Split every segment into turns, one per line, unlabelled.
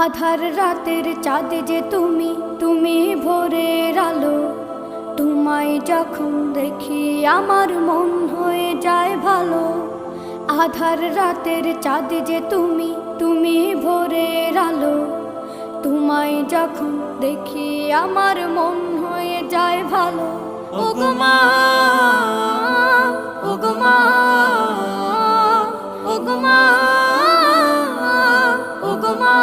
আধার রাতের চাঁদ যে তুমি, তুমি ভোরের আলো। তোমায় যখন দেখি আমার মন হয়ে যায় ভালো। আধার রাতের চাঁদ যে তুমি, তুমি ভোরের আলো। তোমায় যখন দেখি আমার মন হয়ে যায় ভালো। ওগো মা, ওগো মা, ওগো মা, ওগো মা।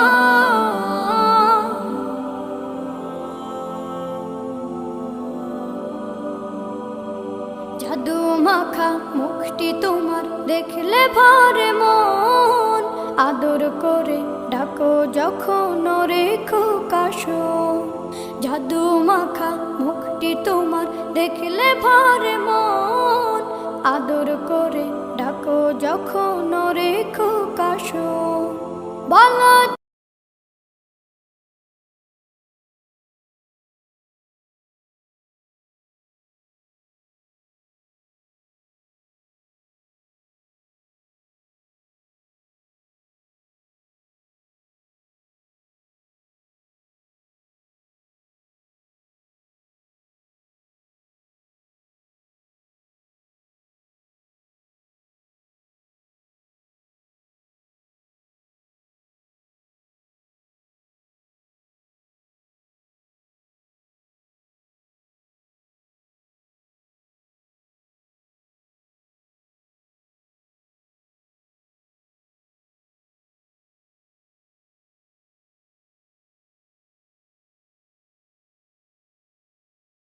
জাদু মাখা মুখটি তোমার দেখলে ভরে মন। আদর করে ডাকো যখন রেখো কাশন। জাদু মাখা মুখটি তোমার দেখলে ভরে মন। আদর করে ডাকো যখন রেখো কাশন। বলো